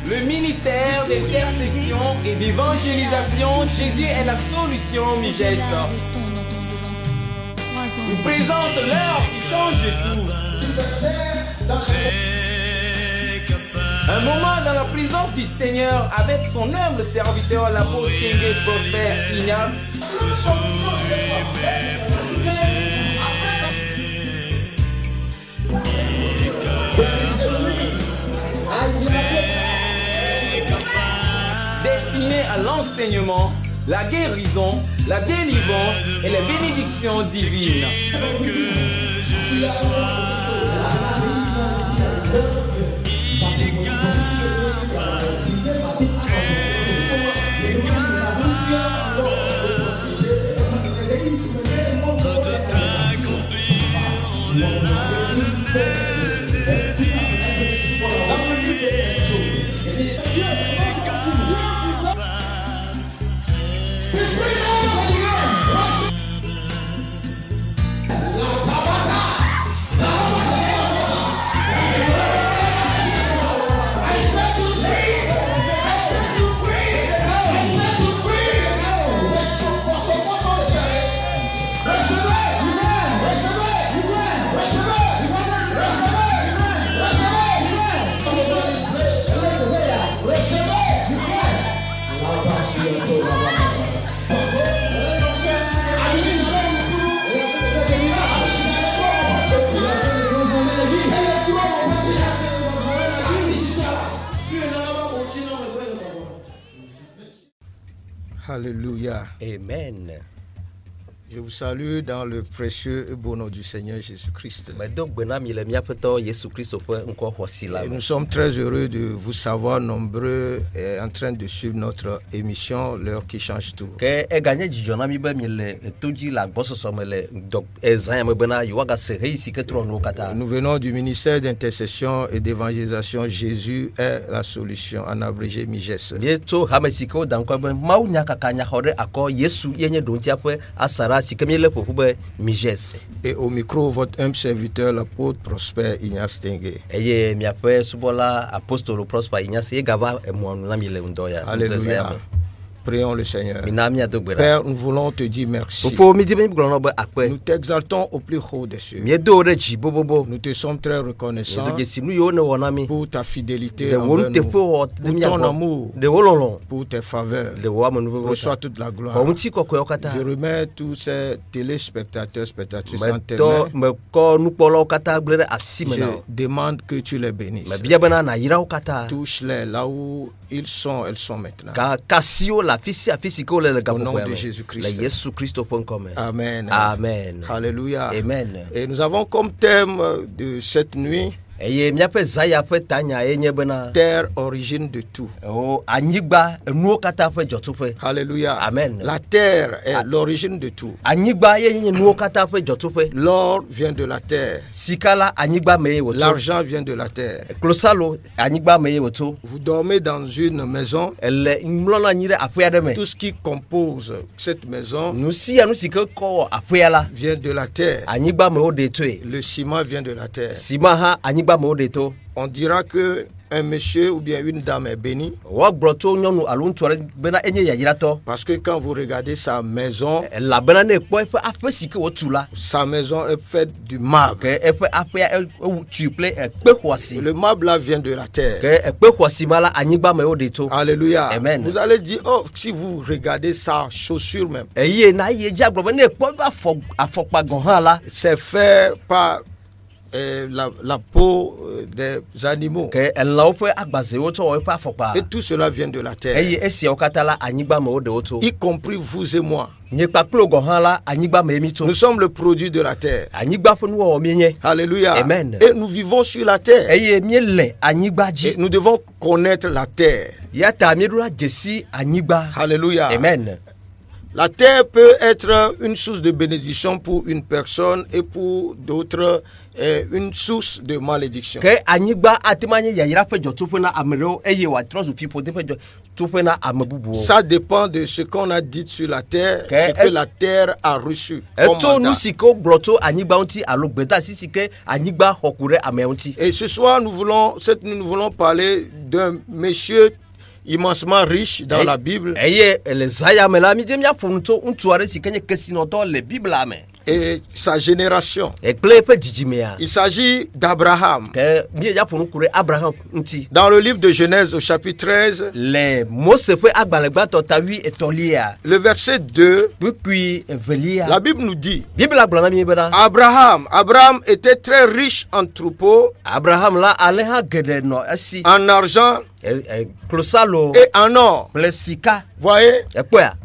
Le ministère d'intercession et d'évangélisation, Jésus est la solution, Migès. Nous présente l'heure qui change tout. Un moment dans la présence du Seigneur avec son humble serviteur, l'apôtre Kenge Prospère Ignace. Destiné à l'enseignement, la guérison, la délivrance et les bénédictions divines. Alléluia. Amen. Je vous salue dans le précieux et beau nom du Seigneur Jésus-Christ. Et nous sommes très heureux de vous savoir nombreux et en train de suivre notre émission, l'heure qui change tout. Nous venons du ministère d'intercession et d'évangélisation. Jésus est la solution, en abrégé Migès. Et au micro, votre humble serviteur, l'apôtre Prospère Ignace Tengue. Alléluia. Prions le Seigneur. Père, nous voulons te dire merci. Nous t'exaltons au plus haut des cieux. Nous te sommes très reconnaissants pour ta fidélité envers nous, pour ton amour, pour tes faveurs. Reçois toute la gloire. Je remets tous ces téléspectateurs, spectatrices internet. Je demande que tu les bénisses. Touche-les là où ils sont, elles sont maintenant. Au nom de Jésus-Christ. Amen. Amen. Alléluia. Amen. Et nous avons comme thème de cette nuit terre, origine de tout. Alléluia. Amen. La terre est l'origine de tout. L'or vient de la terre. L'argent vient de la terre. Vous dormez dans une maison. Tout ce qui compose cette maison vient de la terre. Le ciment vient de la terre. On dira que un monsieur ou bien une dame est béni parce que quand vous regardez sa maison est faite du marbre. Le marbre là vient de la terre. Alléluia. Amen. Vous allez dire, oh, si vous regardez sa chaussure même, c'est fait par la peau des animaux. Et tout cela vient de la terre. Y compris vous et moi. Nous sommes le produit de la terre. Alléluia. Amen. Et nous vivons sur la terre. Et nous devons connaître la terre. Alléluia. Amen. La terre peut être une source de bénédiction pour une personne et pour d'autres une source de malédiction. Ça dépend de ce qu'on a dit sur la terre, ce que la terre a reçu. Et ce soir, nous voulons parler d'un monsieur immensement riche dans la Bible. Et sa génération. Il s'agit d'Abraham. Dans le livre de Genèse au chapitre 13, le verset 2, la Bible nous dit Abraham était très riche en troupeaux, en argent et en or. Voyez,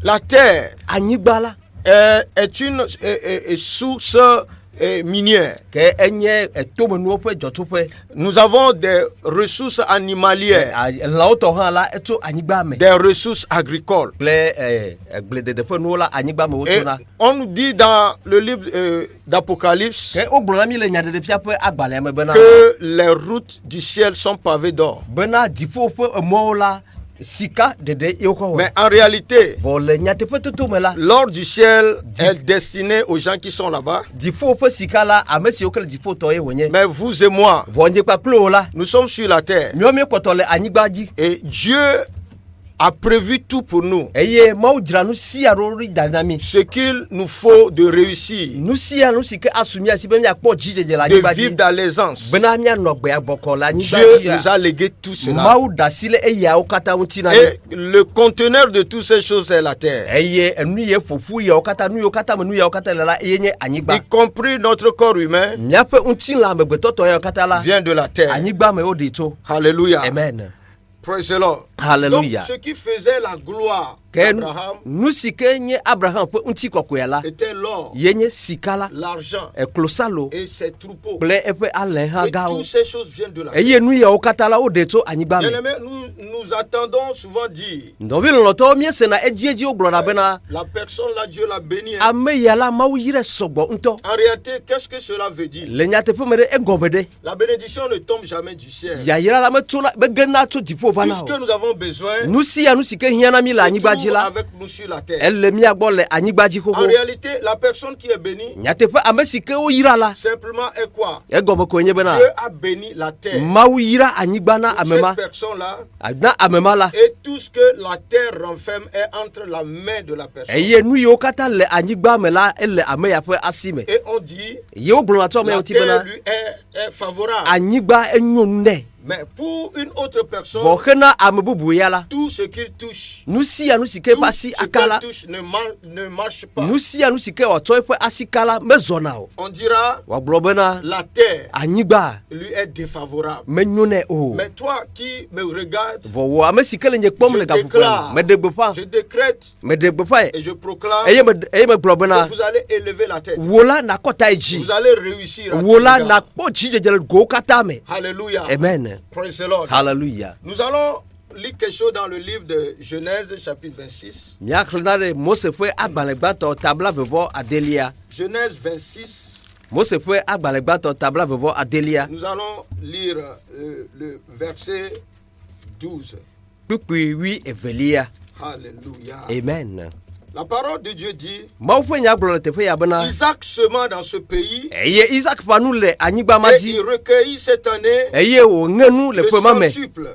la terre est une source minière. Nous avons des ressources animalières, des ressources agricoles. Et on nous dit dans le livre d'Apocalypse que les routes du ciel sont pavées d'or. Mais en réalité, l'or du ciel est destiné aux gens qui sont là-bas. Mais vous et moi, nous sommes sur la terre. Et Dieu a prévu tout pour nous. Ce qu'il nous faut de réussir, de vivre dans l'aisance. Dieu nous a légué tout cela. Et le conteneur de toutes ces choses est la terre. Y compris notre corps humain vient de la terre. Alléluia. Amen. Praise the Lord. Hallelujah. Donc, ce qui faisait la gloire d'Abraham était l'or, l'argent et ses troupeaux. Et toutes ces choses viennent de la terre. Bien-aimés, nous attendons souvent dire la personne là, Dieu l'a bénie. En réalité, qu'est-ce que cela veut dire? La bénédiction ne tombe jamais du ciel. Puisque nous avons besoin, avec nous sur la terre. En réalité, la personne qui est bénie simplement est quoi? Dieu a béni la terre. Cette personne-là, et tout ce que la terre renferme est entre la main de la personne. Et on dit la terre lui est favorable. Mais pour une autre personne, tout ce qu'il touche, ne marche pas. On dira la terre lui est défavorable. Mais toi qui me regardes, je décrète et je proclame que vous allez élever la tête. Vous allez réussir. Alléluia. Amen. Praise the Lord. Hallelujah. Nous allons lire quelque chose dans le livre de Genèse chapitre 26. Genèse 26. Nous allons lire le verset 12. Alléluia. Amen. La parole de Dieu dit Isaac sema dans ce pays et il recueillit cette année le centuple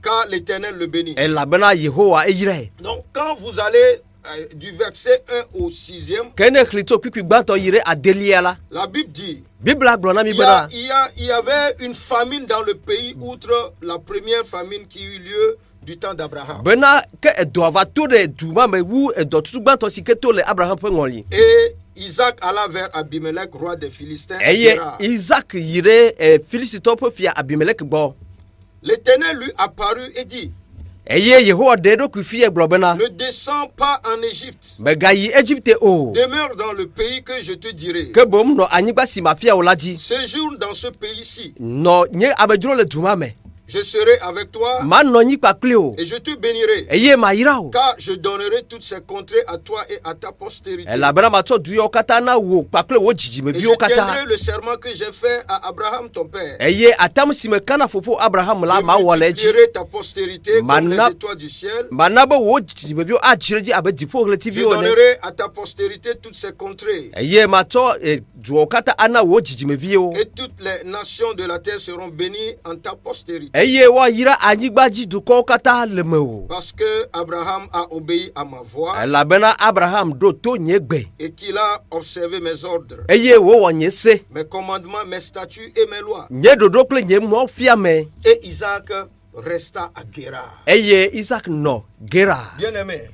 car l'Éternel le bénit. Donc quand vous allez du verset 1 au 6e, la Bible dit il y avait une famine dans le pays outre la première famine qui eut lieu du temps d'Abraham. Et Isaac alla vers Abimelech, roi des Philistins. Isaac L'Éternel lui apparut et dit: ne descends pas en Égypte. Demeure dans le pays que je te dirai. Séjourne dans ce pays-ci. Je serai avec toi et je te bénirai, car je donnerai toutes ces contrées à toi et à ta postérité. Et je tiendrai le serment que j'ai fait à Abraham ton père. Je multiplierai ta postérité comme les étoiles du ciel. Je donnerai à ta postérité toutes ces contrées. Et toutes les nations de la terre seront bénies en ta postérité. Parce que Abraham a obéi à ma voix et qu'il a observé mes ordres, mes commandements, mes statuts et mes lois. Et Isaac resta à Guérar. Bien-aimé,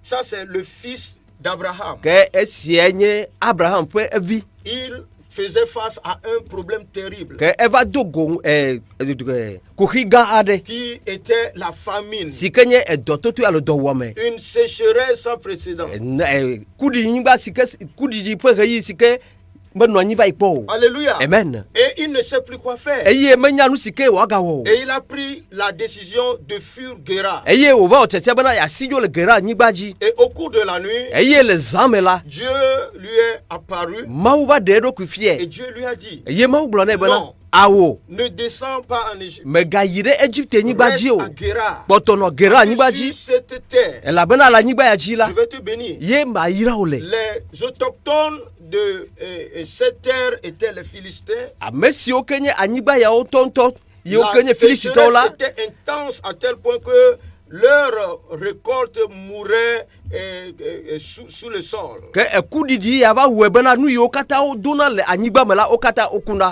ça c'est le fils d'Abraham. Il faisait face à un problème terrible qui était la famine, une sécheresse sans précédent. Alléluia. Amen. Et il ne sait plus quoi faire. Et il a pris la décision de fuir Guérar. Et au cours de la nuit, Dieu lui est apparu et Dieu lui a dit: non, ne descends pas en Égypte. Reste à Guérar. Sur cette terre, je vais te bénir. Les autochtones de cette terre étaient les Philistins. La sécheresse était intense à tel point que leur récolte mourait sous le sol.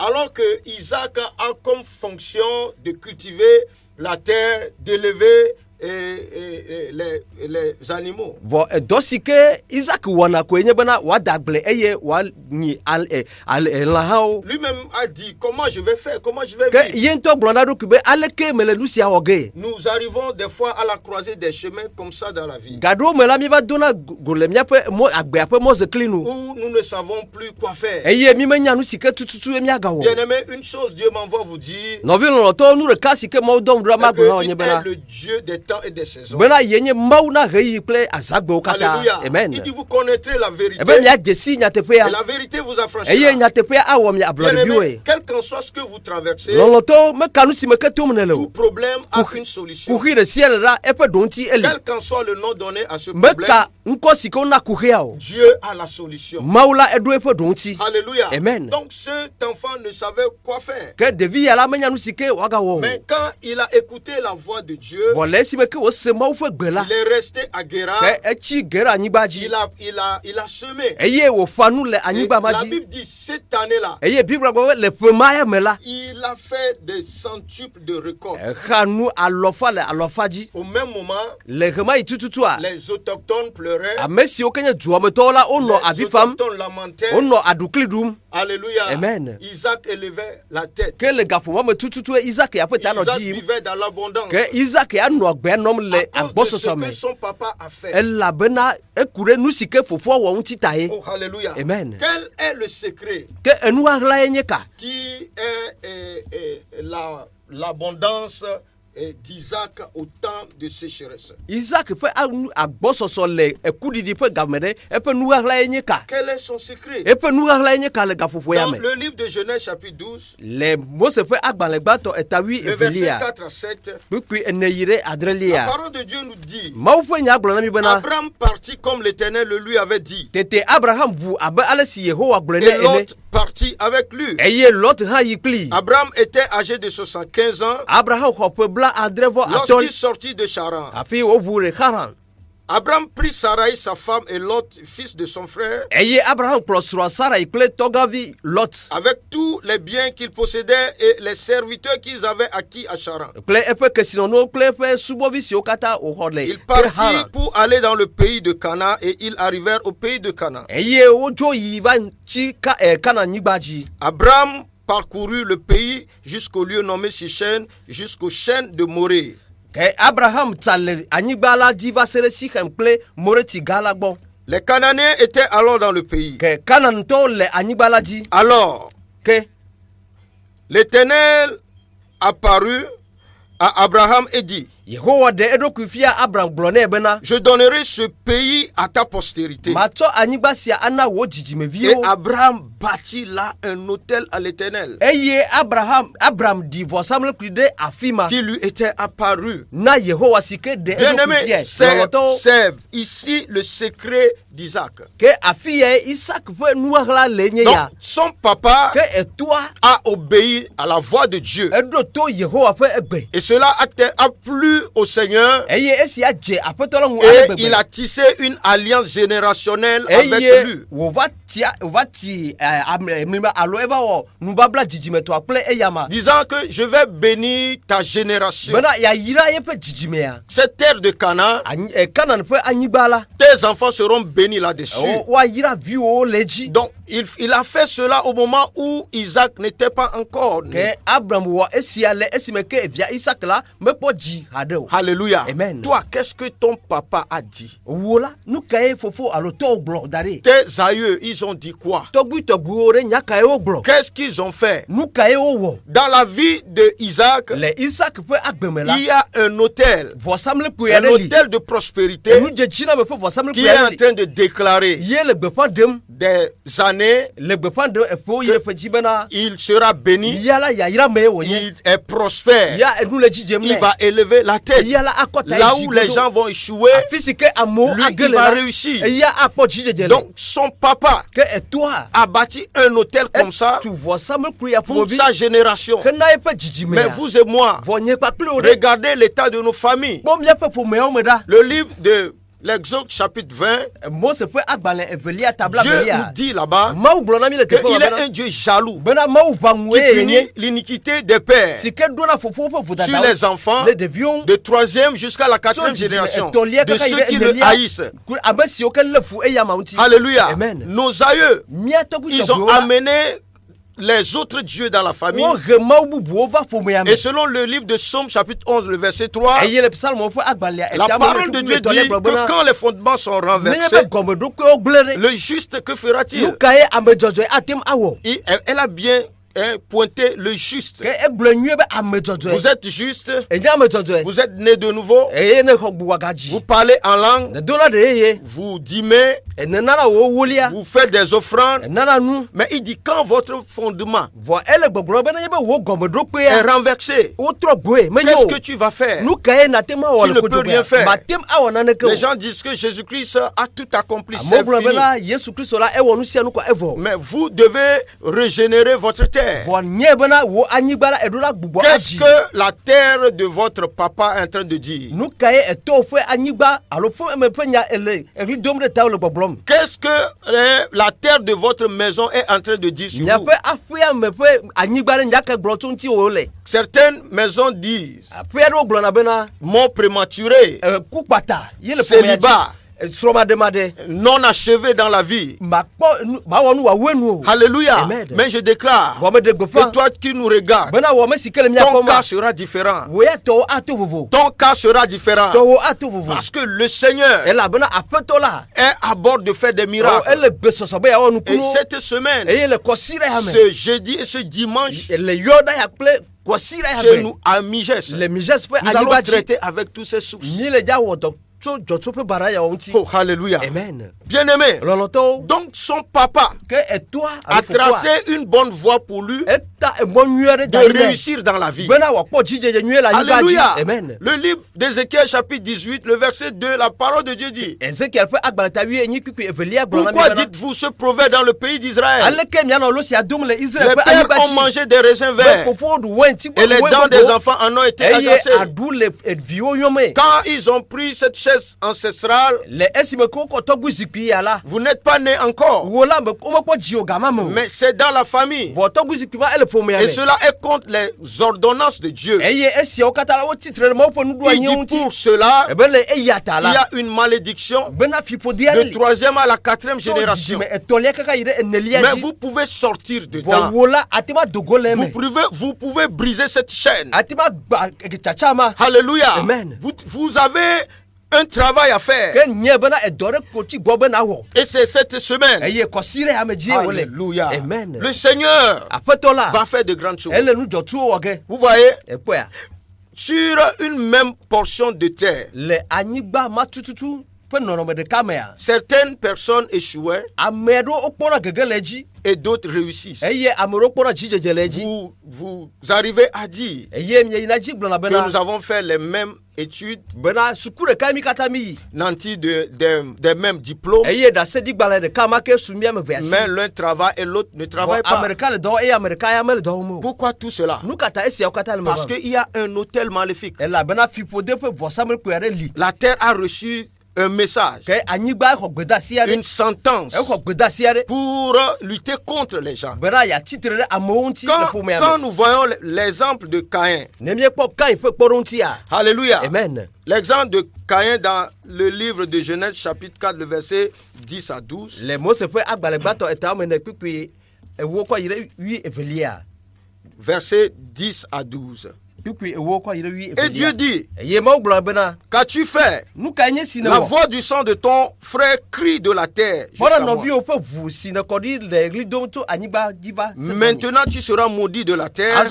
Alors que Isaac a comme fonction de cultiver la terre, d'élever les animaux. Lui-même a dit: comment je vais faire, comment je vais vivre. Nous arrivons des fois à la croisée des chemins comme ça dans la vie, où nous ne savons plus quoi faire. Bien-aimé, une chose, Dieu m'envoie vous dire que il est le Dieu des temps et des saisons. Alléluia. Amen. Il dit: vous connaîtrez la vérité et la vérité vous affranchira. Bien-aimé, quel qu'en soit ce que vous traversez, tout problème a une solution. Quel qu'en soit le nom donné à ce problème, Dieu a la solution. Alléluia. Amen. Donc cet enfant ne savait quoi faire. Mais quand il a écouté la voix de Dieu, il est resté à Guérar. Il a semé. Et la Bible dit: cette année-là, il a fait des centuples de récoltes. Au même moment, les autochtones pleuraient, les autochtones lamentaient. Alléluia. Amen. Isaac élevait la tête. Isaac vivait dans l'abondance à cause de ce que son papa a fait. Oh, alléluia. Amen. Quel est le secret qui est l'abondance d'Isaac au temps de sécheresse? Quel est son secret? Dans le livre de Genèse chapitre 12, le verset 4 à 7, la parole de Dieu nous dit: Abraham partit comme l'Éternel le lui avait dit, et Lot partit avec lui. Abraham était âgé de 75 ans lorsqu'il sortit de Charan. Abraham prit Sarai, sa femme, et Lot, fils de son frère, avec tous les biens qu'ils possédaient et les serviteurs qu'ils avaient acquis à Charan. Ils partirent pour aller dans le pays de Canaan et ils arrivèrent au pays de Canaan. Abraham parcourut le pays jusqu'au lieu nommé Sichem, jusqu'aux chênes de Morée. Les Cananéens étaient alors dans le pays. Alors, l'Éternel apparut à Abraham et dit: je donnerai ce pays à ta postérité. Et Abraham bâtit là un autel à l'Éternel qui lui était apparu. Bien-aimé, c'est ici le secret d'Isaac. Donc, son papa a obéi à la voix de Dieu. Et cela a plu au Seigneur. Et il a tissé une alliance générationnelle avec lui. Disant que je vais bénir ta génération. Cette terre de Canaan, tes enfants seront bénis là-dessus. Donc il a fait cela au moment où Isaac n'était pas encore né. Alléluia. Amen. Toi, qu'est-ce que ton papa a dit? Tes aïeux, ils ont dit quoi? Qu'est-ce qu'ils ont fait? Dans la vie de Isaac, il y a un autel de prospérité qui est en train de déclarer des années il sera béni, il est prospère, il va élever la tête. Là où les gens vont échouer, lui, il va réussir. Donc, son papa a bâti un hôtel comme ça pour sa génération. Mais vous et moi, regardez l'état de nos familles. Le livre de l'Exode chapitre 20, Dieu nous dit là-bas qu'il est un Dieu jaloux qui punit l'iniquité des pères sur les enfants de 3e jusqu'à la 4e génération de ceux qui le haïssent. Alléluia. Amen. Nos aïeux, ils ont amené les autres dieux dans la famille. Et selon le livre de Psaume chapitre 11, le verset 3, la parole de Dieu dit que quand les fondements sont renversés, le juste, que fera-t-il? Elle a bien pointer le juste. Vous êtes juste, vous êtes né de nouveau, vous parlez en langue, vous dîmez, vous faites des offrandes. Mais il dit quand votre fondement est renversé, qu'est-ce que tu vas faire? Tu ne peux rien faire. Les gens disent que Jésus-Christ a tout accompli, c'est fini. Mais vous devez régénérer votre terre. Qu'est-ce que la terre de votre papa est en train de dire? Qu'est-ce que la terre de votre maison est en train de dire sur vous? Certaines maisons disent mort prématuré, célibat, non achevé dans la vie. Alléluia. Amen. Mais je déclare que toi qui nous regardes, ton cas sera différent. Ton cas sera différent. Parce que le Seigneur est à bord de faire des miracles. Et cette semaine, ce jeudi et ce dimanche, chez nous à Miges, nous allons traiter avec tous ces soucis. Oh, alléluia. Amen. Bien-aimé, donc son papa a tracé une bonne voie pour lui de réussir dans la vie. Alléluia. Amen. Le livre d'Ézéchiel chapitre 18, le verset 2, la parole de Dieu dit: pourquoi dites-vous ce proverbe dans le pays d'Israël? Les pères ont mangé des raisins verts et les dents des enfants en ont été agacées. Quand ils ont pris cette chaise ancestrale, vous n'êtes pas né encore, mais c'est dans la famille. Et cela est contre les ordonnances de Dieu. Il dit pour cela, il y a une malédiction de 3e à la 4e génération. Mais vous pouvez sortir dedans. Vous pouvez briser cette chaîne. Alléluia. Amen. Vous avez un travail à faire. Et c'est cette semaine. Alléluia. Amen. Le Seigneur va faire de grandes choses. Vous voyez, sur une même portion de terre, certaines personnes échouaient et d'autres réussissent. Vous arrivez à dire que nous avons fait les mêmes études, nantis des mêmes diplômes, mais l'un travaille et l'autre ne travaille pas. Pourquoi tout cela? Parce qu'il y a un autel maléfique. La terre a reçu un message, une sentence pour lutter contre les gens. Quand nous voyons l'exemple de Caïn, alléluia, amen. L'exemple de Caïn dans le livre de Genèse chapitre 4, le verset 10 à 12. Verset 10 à 12. Et Dieu dit: qu'as-tu fait? La voix du sang de ton frère crie de la terre jusqu'à moi. Maintenant tu seras maudit de la terre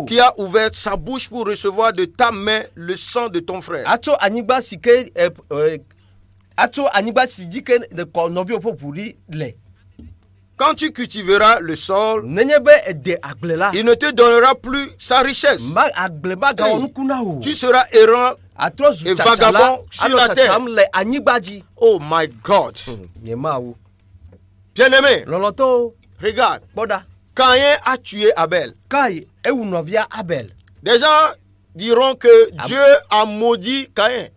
qui a ouvert sa bouche pour recevoir de ta main le sang de ton frère. Quand tu cultiveras le sol, il ne te donnera plus sa richesse. Tu seras errant et vagabond sur la terre. Oh my God. Bien-aimé, regarde. Caïn a tué Abel. Des gens diront que Dieu a maudit Caïn.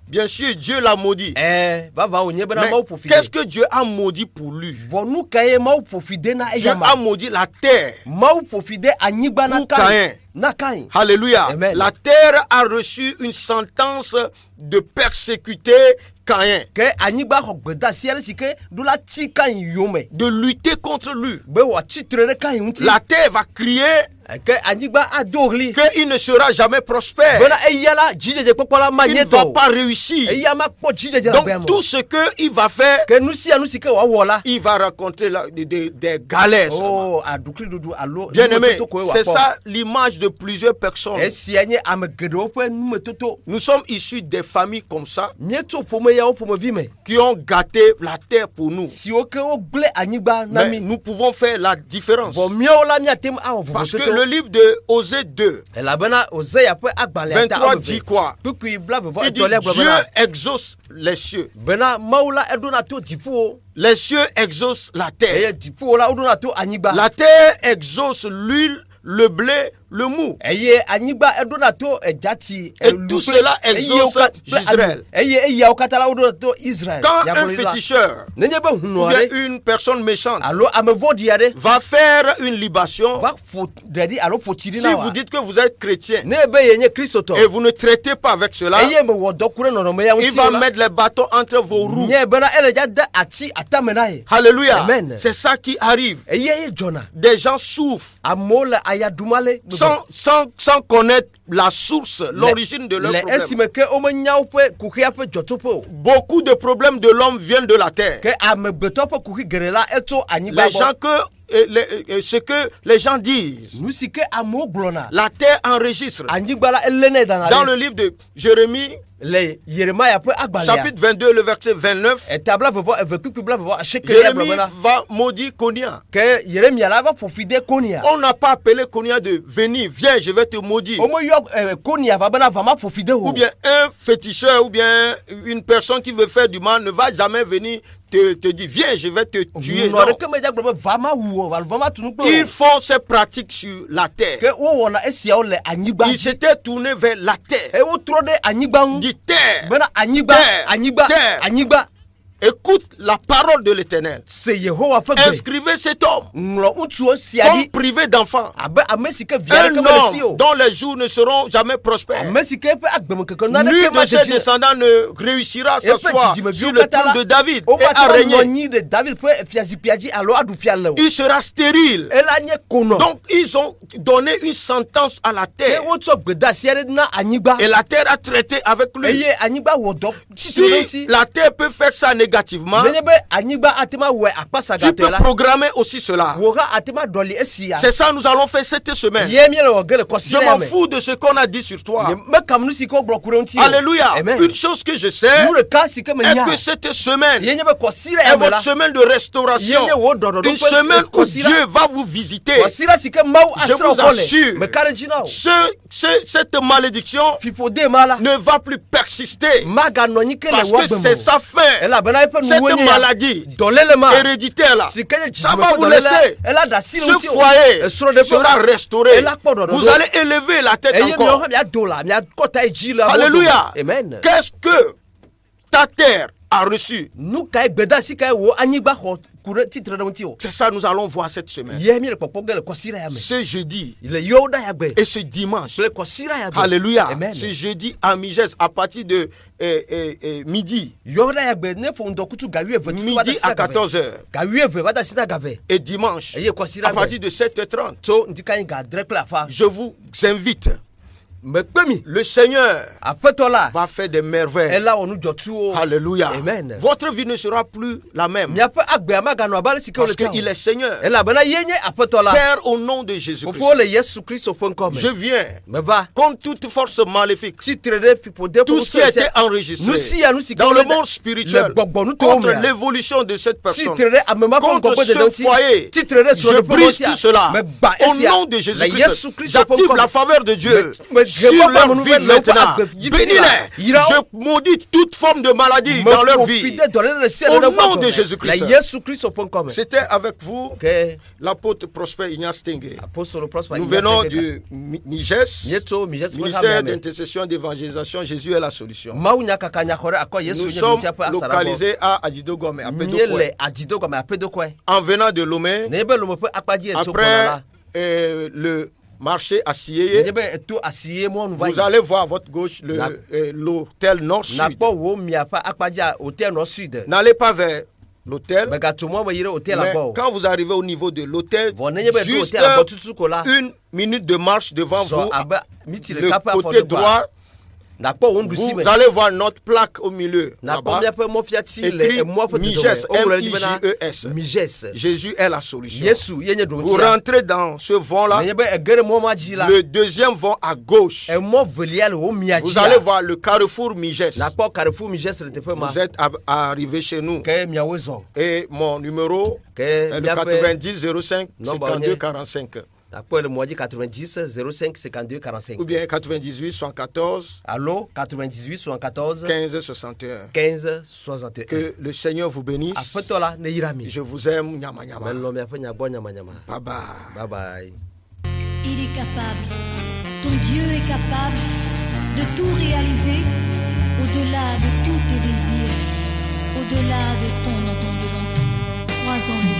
Bien sûr, Dieu l'a maudit. Mais qu'est-ce que Dieu a maudit pour lui? Dieu a maudit la terre pour Caïn. Alléluia. Amen. La terre a reçu une sentence de persécuter Caïn, de lutter contre lui. La terre va crier qu'il ne sera jamais prospère. Il ne va pas réussir. Donc tout ce qu'il va faire, il va rencontrer des galères. Bien aimé, c'est ça l'image de plusieurs personnes. Nous sommes issus des familles comme ça, qui ont gâté la terre pour nous. Mais nous pouvons faire la différence. Parce que le livre de Osée 2, 23 dit quoi? Il dit: Dieu exauce les cieux. Les cieux exaucent la terre. La terre exauce l'huile, le blé, le mou. Et tout cela exauce Israël. Quand un féticheur ou bien une personne méchante va faire une libation, si vous dites que vous êtes chrétien et vous ne traitez pas avec cela, il va mettre les bâtons entre vos roues. Alléluia. C'est ça qui arrive. Des gens souffrent sans connaître la source, l'origine de leur problème. Beaucoup de problèmes de l'homme viennent de la terre. Ce que les gens disent, la terre enregistre. Dans le livre de Jérémie Chapitre 22, le verset 29. Jérémie va maudire Konia. On n'a pas appelé Konia de venir, viens, je vais te maudire. Ou bien un féticheur, ou bien une personne qui veut faire du mal ne va jamais venir te dire, viens, je vais te tuer. Non. Ils font ces pratiques sur la terre. Ils s'étaient tournés vers la terre. Dit terre. Écoute la parole de l'Éternel. Inscrivez cet homme comme privé d'enfants. Un homme dont les jours ne seront jamais prospères. Nul de ses descendants ne réussira à s'asseoir sur le trône de David et à régner. Il sera stérile. Donc ils ont donné une sentence à la terre. Et la terre a traité avec lui. Si la terre peut faire ça négativement, tu peux programmer aussi cela. C'est ça nous allons faire cette semaine. Je m'en fous de ce qu'on a dit sur toi. Alléluia. Une chose que je sais est que cette semaine est votre semaine de restauration. Une semaine où Dieu va vous visiter. Je vous assure, cette malédiction ne va plus persister parce que c'est sa fin. Cette maladie héréditaire là, ça va vous laisser. Ce foyer sera restauré. Vous allez élever la tête encore. Alléluia. Qu'est-ce que ta terre a reçu? C'est ça nous allons voir cette semaine. Ce jeudi et ce dimanche. Alléluia. Ce jeudi à Migès à partir de midi. Midi à 14h. Et dimanche à partir de 7h30. Je vous invite. Le Seigneur va faire des merveilles. Alléluia. Amen. Votre vie ne sera plus la même. Parce qu'il est Seigneur. Père, au nom de Jésus-Christ, je viens contre toute force maléfique. Tout ce qui a été enregistré dans le monde spirituel contre l'évolution de cette personne, contre ce foyer, je brise tout cela. Au nom de Jésus-Christ, j'active la faveur de Dieu sur leur vie maintenant. Bénis-les. Je maudis toute forme de maladie dans leur vie. Au nom de Jésus-Christ. C'était avec vous l'apôtre Prosper Ignace Tengue. Nous venons du Migès, ministère d'intercession et d'évangélisation. Jésus est la solution. Nous sommes localisés à Adidogome, à Pédokoué. En venant de Lomé, après le marché à Sieye, vous allez voir à votre gauche l'hôtel Nord-Sud. N'allez pas vers l'hôtel, mais quand vous arrivez au niveau de l'hôtel, juste 1 minute de marche devant vous, le côté droit, vous allez voir notre plaque au milieu là-bas, écrit Migès, M-I-J-E-S. Jésus est la solution. Vous rentrez dans ce vent-là, le deuxième vent à gauche, vous allez voir le carrefour Migès. Vous êtes arrivé chez nous. Et mon numéro est le 90 05 52 45. 90 05 52 45 ou bien 98 114 allô 98 114 15 61 15 61. Que le Seigneur vous bénisse. Je vous aime. Nyama nyama. Bye bye. Bye bye. Il est capable. Ton Dieu est capable de tout réaliser au-delà de tous tes désirs, au-delà de ton entendement. Crois en lui.